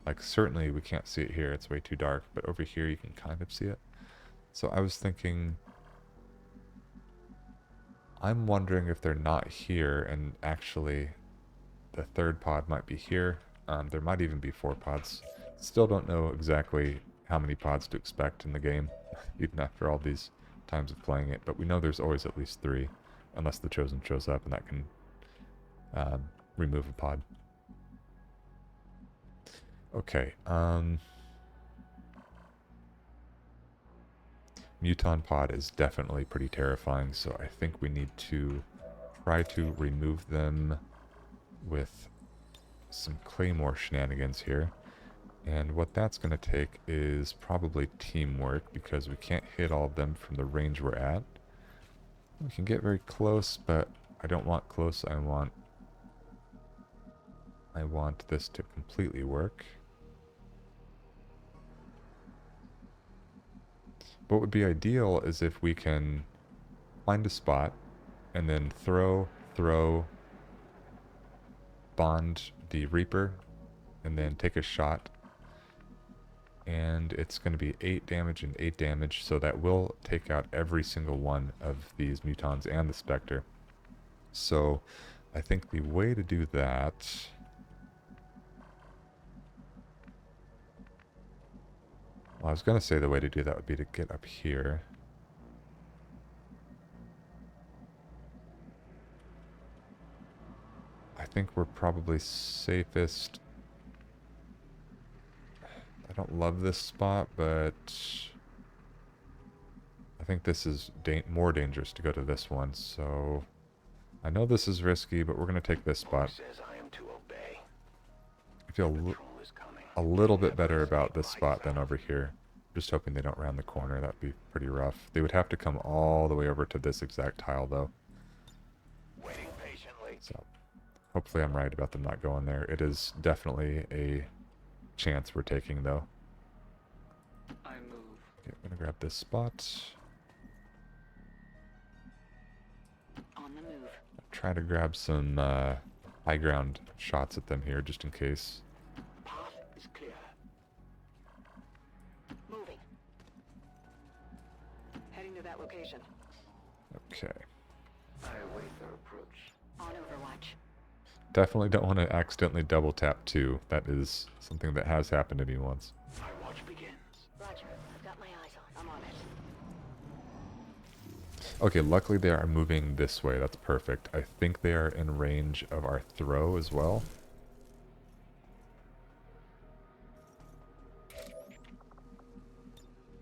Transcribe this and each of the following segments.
Like, certainly we can't see it here, it's way too dark, but over here you can kind of see it. So I was thinking, I'm wondering if they're not here, and actually the third pod might be here. There might even be 4 pods. Still don't know exactly how many pods to expect in the game, even after all these times of playing it, but we know there's always at least 3, unless the Chosen shows up, and that can remove a pod. Okay, Muton pod is definitely pretty terrifying, so I think we need to try to remove them with some Claymore shenanigans here. And what that's going to take is probably teamwork, because we can't hit all of them from the range we're at. We can get very close, but I don't want close. I want this to completely work. What would be ideal is if we can find a spot and then throw, bond the Reaper, and then take a shot. And it's going to be 8 damage and 8 damage, so that will take out every single one of these Mutons and the Spectre. So I think the way to do that... Well, I was going to say the way to do that would be to get up here. I think we're probably safest... I don't love this spot, but I think this is more dangerous to go to this one, so I know this is risky, but we're going to take this spot. I feel a little bit better about this spot than over here. Just hoping they don't round the corner. That'd be pretty rough. They would have to come all the way over to this exact tile, though. So hopefully I'm right about them not going there. It is definitely a chance we're taking, though. Okay, I'm gonna grab this spot. On the move. Try to grab some high ground shots at them here, just in case. Path is clear. Moving. Heading to that location. Okay. I await their approach. On Overwatch. Definitely don't want to accidentally double tap too. That is something that has happened to me once. My watch begins. Roger. I've got my eyes on. I'm on it. Okay, luckily they are moving this way. That's perfect. I think they are in range of our throw as well.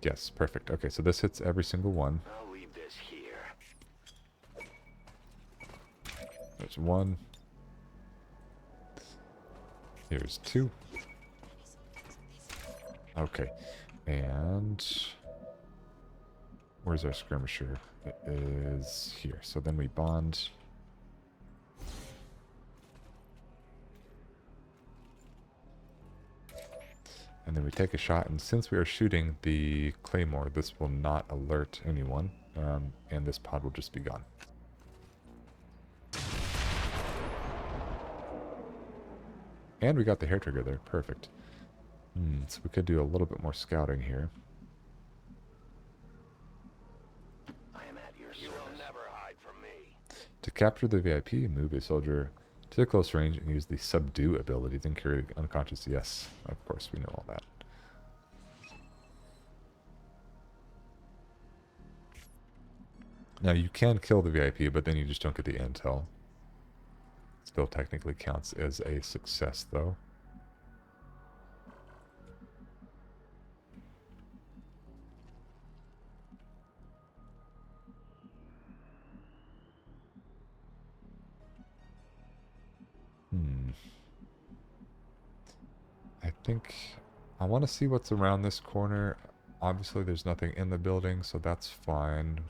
Yes, perfect. Okay, so this hits every single one. I'll leave this here. There's 1. Here's 2. Okay, and where's our skirmisher? It is here. So then we bond. And then we take a shot, and since we are shooting the Claymore, this will not alert anyone, and this pod will just be gone. And we got the hair trigger there. Perfect. So we could do a little bit more scouting here. I am at your service. You will never hide from me. To capture the VIP, move a soldier to close range and use the subdue ability, then carry unconscious. Yes, of course, we know all that. Now you can kill the VIP, but then you just don't get the intel. Still technically counts as a success, though. I think I want to see what's around this corner. Obviously, there's nothing in the building, so that's fine.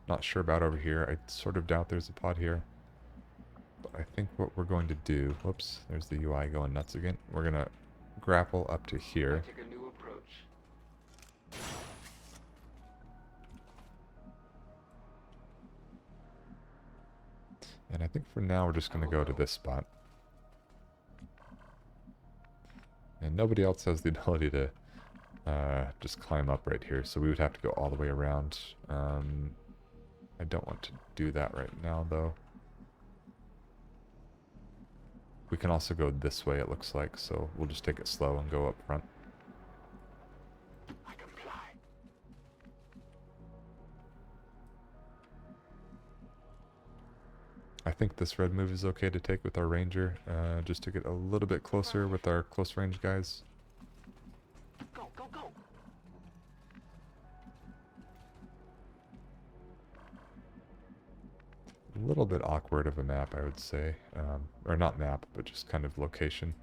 Not sure about over here. I sort of doubt there's a pod here. But I think what we're going to do... Whoops, there's the UI going nuts again. We're going to grapple up to here. Take a new approach. And I think for now we're just going to go to this spot. And nobody else has the ability to just climb up right here, so we would have to go all the way around. I don't want to do that right now, though. We can also go this way, it looks like, so we'll just take it slow and go up front. I comply. I think this red move is okay to take with our ranger, just to get a little bit closer with our close range guys. Go, go, go. A little bit awkward of a map, I would say. Or not map, but just kind of location.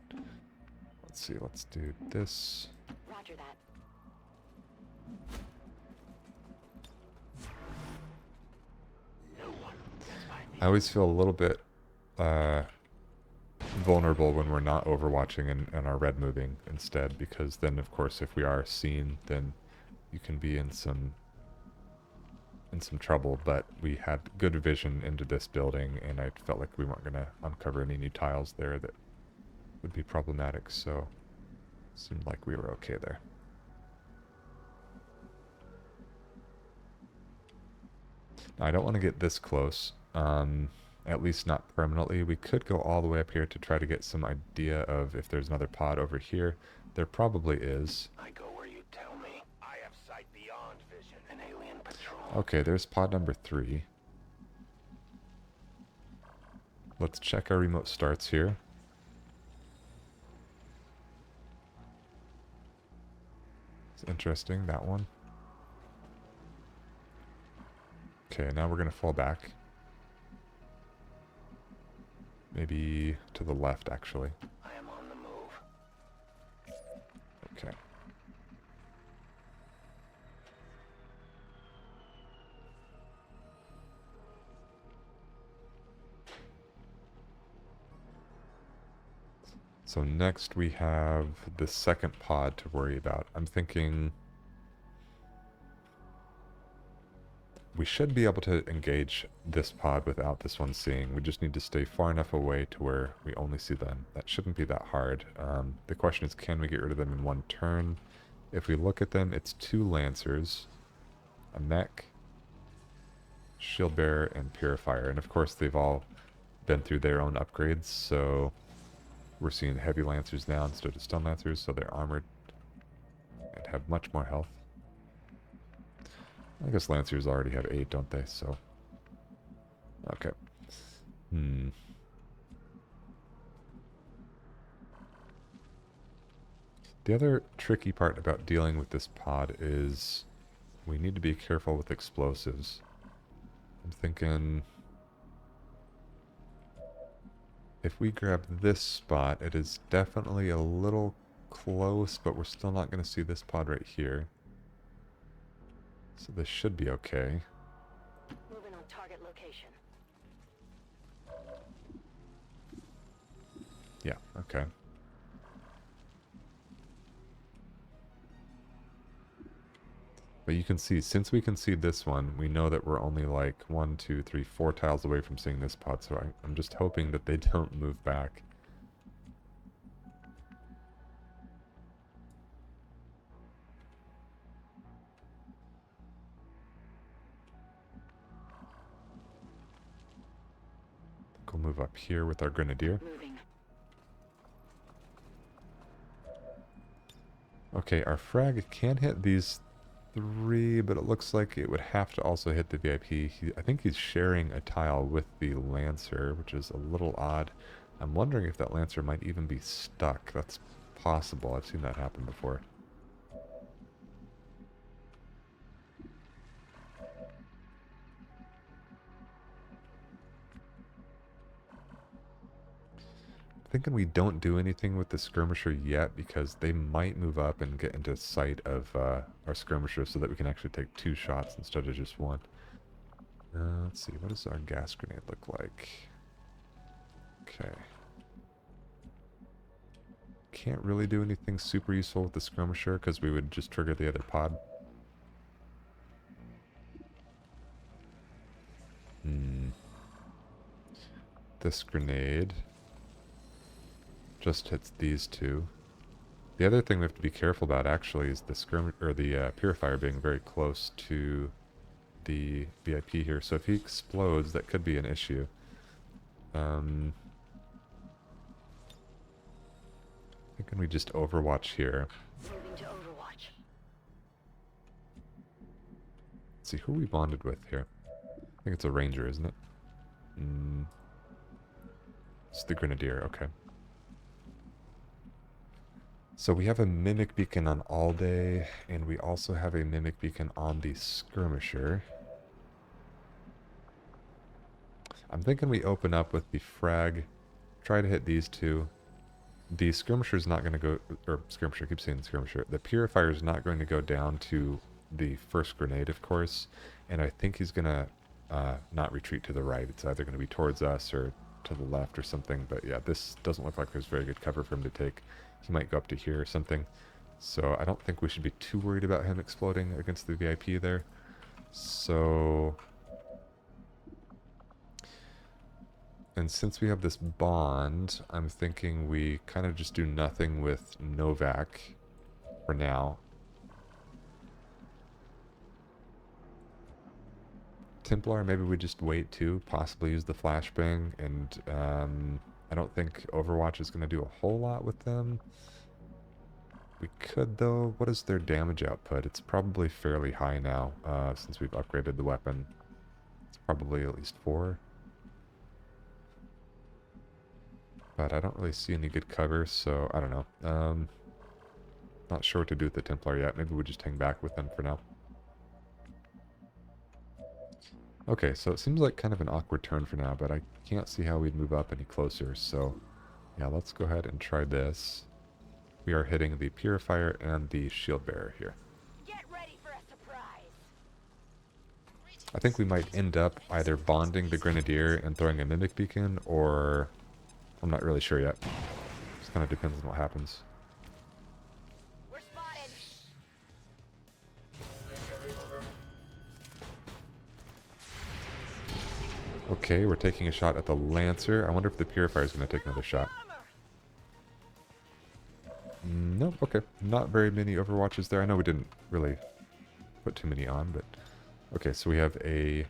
Let's see, let's do this. Roger that. I always feel a little bit vulnerable when we're not overwatching and our red moving instead, because then of course if we are seen, then you can be in some trouble. But we had good vision into this building, and I felt like we weren't going to uncover any new tiles there that would be problematic, so it seemed like we were okay there. Now, I don't want to get this close, at least not permanently. We could go all the way up here to try to get some idea of if there's another pod over here. There probably is. I go where you tell me. I have sight beyond vision. An alien patrol. Okay, there's pod number 3. Let's check our remote starts here. It's interesting, that one. Okay, now we're going to fall back. Maybe to the left, actually. I am on the move. Okay. So next we have the second pod to worry about. I'm thinking we should be able to engage this pod without this one seeing. We just need to stay far enough away to where we only see them. That shouldn't be that hard. The question is, can we get rid of them in one turn? If we look at them, it's 2 Lancers, a mech, Shield Bearer, and Purifier. And of course, they've all been through their own upgrades, so we're seeing heavy Lancers now instead of stun Lancers, so they're armored and have much more health. I guess Lancers already have 8, don't they? So, okay. The other tricky part about dealing with this pod is we need to be careful with explosives. I'm thinking if we grab this spot, it is definitely a little close, but we're still not going to see this pod right here. So this should be okay. Moving on target location. Yeah, okay. But you can see, since we can see this one, we know that we're only like 1, 2, 3, 4 tiles away from seeing this pod, so I'm just hoping that they don't move back. We'll move up here with our Grenadier. Moving. Okay, our frag can hit these 3, but it looks like it would have to also hit the VIP. I think he's sharing a tile with the Lancer, which is a little odd. I'm wondering if that Lancer might even be stuck. That's possible. I've seen that happen before. Thinking we don't do anything with the skirmisher yet, because they might move up and get into sight of our skirmisher so that we can actually take 2 shots instead of just 1. Let's see, what does our gas grenade look like? Okay. Can't really do anything super useful with the skirmisher because we would just trigger the other pod. This grenade just hits these 2. The other thing we have to be careful about actually is the purifier being very close to the VIP here. So if he explodes, that could be an issue. Thinking we just overwatch here. Moving to Overwatch. Let's see who we bonded with here. I think it's a ranger, isn't it? It's the grenadier. Okay. So we have a mimic beacon on all day, and we also have a mimic beacon on the skirmisher. I'm thinking we open up with the frag, try to hit these two. The skirmisher's not going to go, or skirmisher, I keep saying skirmisher. The purifier is not going to go down to the first grenade, of course, and I think he's going to not retreat to the right. It's either going to be towards us or to the left or something, but yeah, this doesn't look like there's very good cover for him to take. He might go up to here or something, so I don't think we should be too worried about him exploding against the VIP there. So... And since we have this bond, I'm thinking we kind of just do nothing with Novak for now. Templar, maybe we just wait too, possibly use the flashbang, and I don't think Overwatch is going to do a whole lot with them. We could though. What is their damage output? It's probably fairly high now, since we've upgraded the weapon. It's probably at least 4. But I don't really see any good cover, so I don't know. Not sure what to do with the Templar yet. Maybe we just hang back with them for now. Okay, so it seems like kind of an awkward turn for now, but I can't see how we'd move up any closer, so yeah, let's go ahead and try this. We are hitting the Purifier and the Shield Bearer here. Get ready for a surprise. I think we might end up either bonding the Grenadier and throwing a Mimic Beacon, or... I'm not really sure yet. Just kind of depends on what happens. We're spotted. Okay, we're taking a shot at the Lancer. I wonder if the Purifier is going to take another shot. Nope, okay. Not very many Overwatches there. I know we didn't really put too many on, but... Okay, so we have a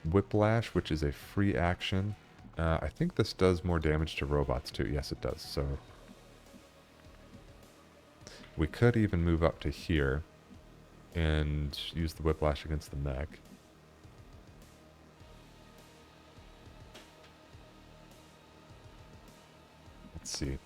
Whiplash, which is a free action. I think this does more damage to robots too. Yes, it does. So we could even move up to here and use the Whiplash against the mech. Let's see.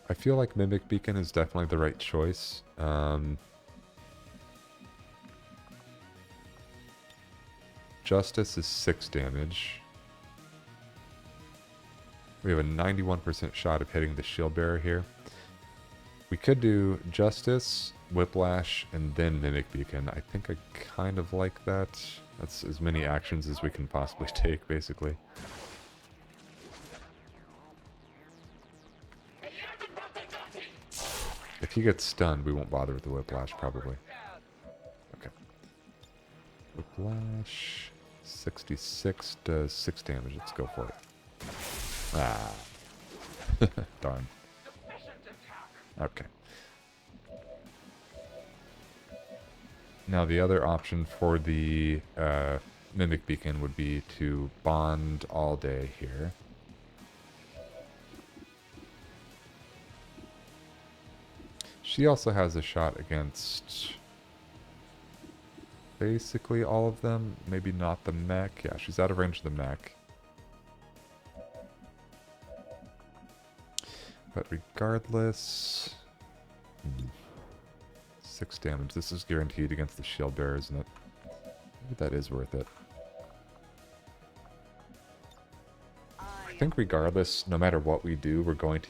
I feel like Mimic Beacon is definitely the right choice. Justice is 6 damage. We have a 91% shot of hitting the Shield Bearer here. We could do Justice, Whiplash, and then Mimic Beacon. I think I kind of like that. That's as many actions as we can possibly take, basically. If he gets stunned, we won't bother with the Whiplash, probably. Okay. Whiplash. 66 does 6 damage. Let's go for it. Ah. Darn. Okay. Now the other option for the Mimic Beacon would be to bond all day here. She also has a shot against basically all of them. Maybe not the mech. Yeah, she's out of range of the mech. But regardless... 6 damage. This is guaranteed against the Shield Bearer, isn't it? Maybe that is worth it. I think regardless, no matter what we do, we're going to